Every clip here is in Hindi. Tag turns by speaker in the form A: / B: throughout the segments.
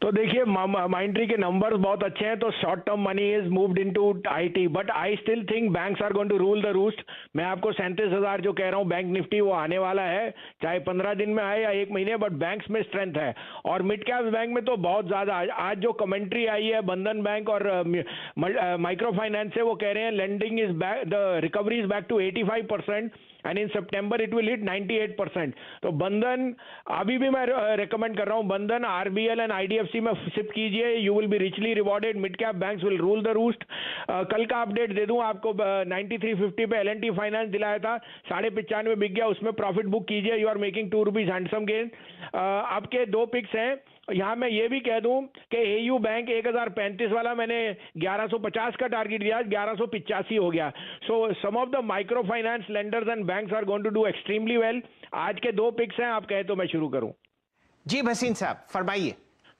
A: तो देखिए माइंट्री के नंबर्स बहुत अच्छे हैं, तो short term money is moved into IT, but I still think banks are going to rule the roost. मैं आपको 37,000 जो कह रहा हूँ बैंक निफ्टी, वो आने वाला है, चाहे 15 दिन में आए या 1 महीने, बट बैंक्स में स्ट्रेंथ है। और मिड कैप बैंक में तो बहुत ज्यादा आज जो कमेंट्री आई है बंधन बैंक और माइक्रो फाइनेंस से, वो कह रहे हैं lending is back, the recovery is back to 85% and in September it will hit 98%। तो बंधन अभी भी मैं रेकमेंड कर रहा हूं, बंधन, आरबीएल एंड आईडीएफसी में शिफ्ट कीजिए, you will be richly rewarded. Mid cap banks will rule the roost. कल का अपडेट दे दूं आपको, 9350 पे एल&टी फाइनेंस दिलाया था, 95.5 बिक गया, उसमें प्रॉफिट बुक कीजिए, you are making ₹2 handsome gain. आपके दो पिक्स हैं यहां। मैं ये भी कह दूं कि एयू बैंक 1035 वाला मैंने 1150 का टारगेट दिया, 1185 हो गया। So some of the micro finance lenders and banks are going to do extremely well. आज के दो पिक्स हैं, आप कहे तो मैं शुरू करूं।
B: जी भसीन साहब फरमाइए।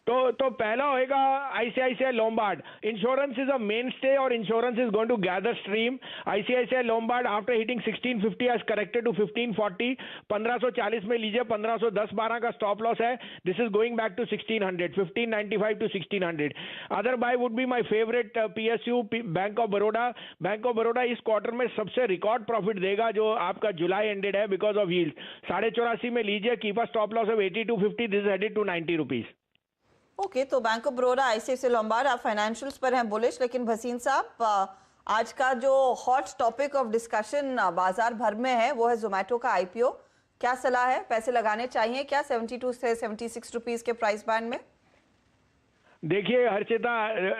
A: तो पहला होएगा ICICI Lombard. Insurance is a mainstay और insurance is going to gather stream. ICICI Lombard after hitting 1650 has corrected to 1540, 1540 में लीजिए, 1510-12 का स्टॉप लॉस है। This is going back to 1600, 1595 to 1600। Other buy would be my favourite PSU, bank of Baroda. Bank of Baroda इस क्वार्टर में सबसे रिकॉर्ड प्रॉफिट देगा जो आपका जुलाई एंडेड है, बिकॉज ऑफ यील्ड। 84.5 में लीजिए, keep a stop loss of 8250, this is headed to 90 rupees.
C: Okay, तो bank of Baroda, ICICI Lombard, आप फाइनेंशियल्स पर हैं बुलिश, लेकिन भसीन साहब आज का जो हॉट टॉपिक ऑफ डिस्कशन बाजार भर में है वो है जोमेटो का आईपीओ। क्या सलाह है, पैसे लगाने चाहिए क्या 72 से 76 रुपीस के प्राइस बैंड में?
A: देखिए हर्षिता,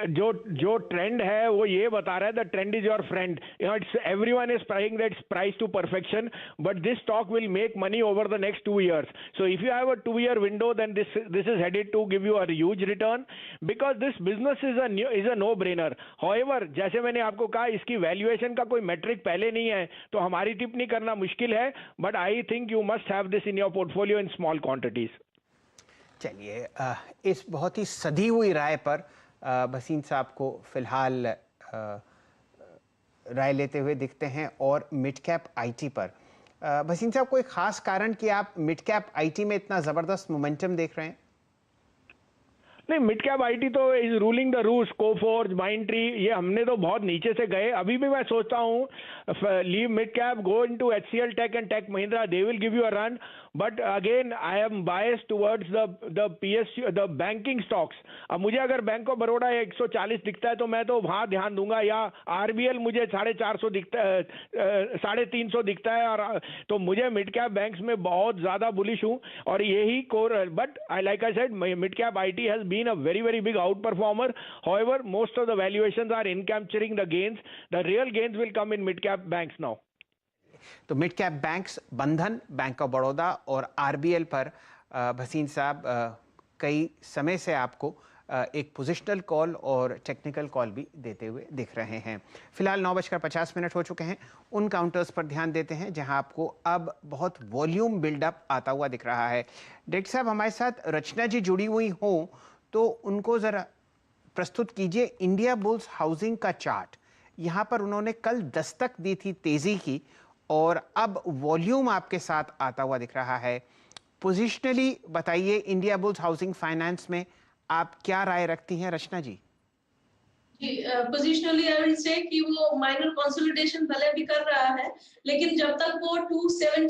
A: जो ट्रेंड है वो ये बता रहा है the trend is your friend. It's everyone is pricing that's price to perfection, but this stock will make money over the next 2 years. So if you have a 2-year window, then this is headed to give you a huge return because this business is a no brainer. However, जैसे मैंने आपको कहा, इसकी वैल्यूएशन का कोई मेट्रिक पहले नहीं है, तो हमारी टिप्पणी करना मुश्किल है, but I think you must have this in your portfolio in small quantities.
B: चलिए, इस बहुत ही सधी हुई राय पर भसीन साहब को फिलहाल राय लेते हुए दिखते हैं और मिड कैप आईटी पर। भसीन साहब, कोई खास कारण कि आप मिड कैप आईटी में इतना जबरदस्त मोमेंटम देख रहे हैं?
A: नहीं, मिड कैप आईटी तो is ruling the rules. Coforge, माइंट्री, ये हमने तो बहुत नीचे से गए। अभी भी मैं सोचता हूँ leave mid cap, go into HCL Tech and Tech Mahindra, they will give you a run, but again I am biased towards the PSU, the banking stocks. अब मुझे अगर बैंक ऑफ बड़ौदा 140 दिखता है तो मैं तो वहां ध्यान दूंगा, या आरबीएल मुझे 450 दिखता है, 350 दिखता है, और तो मुझे मिड कैप बैंक्स में बहुत ज्यादा बुलिश हूं और यही core. But I like I said, mid cap IT has been a very big outperformer. However, most of the valuations are in capturing the gains. The real gains will come in mid cap banks now.
B: तो मिड कैप बैंक्स, बंधन, बैंक ऑफ बड़ौदा और आरबीएल पर भसीन साहब कई समय से आपको एक पोजिशनल कॉल और टेक्निकल कॉल भी देते हुए दिख रहे हैं। फिलहाल 9:50 हो चुके हैं। उन काउंटर्स पर ध्यान देते हैं जहां आपको अब बहुत वॉल्यूम बिल्डअप आता हुआ दिख रहा है। डायरेक्टर साहब, हमारे साथ रचना जी जुड़ी हुई हो तो उनको ज़रा प्रस्तुत कीजिए इंडिया बुल्स हाउसिंग का चार्ट। यहाँ पर उन्होंने कल दस्तक दी थी तेज़ी की और अब वॉल्यूम आपके साथ आता हुआ दिख रहा है। पोजिशनली बताइए, इंडिया बुल्स हाउसिंग फाइनेंस में आप क्या राय रखती हैं रचना जी?
D: पोजिशनली आई विल से कि वो माइनर कंसोलिडेशन भले भी कर रहा है, लेकिन जब तक वो 270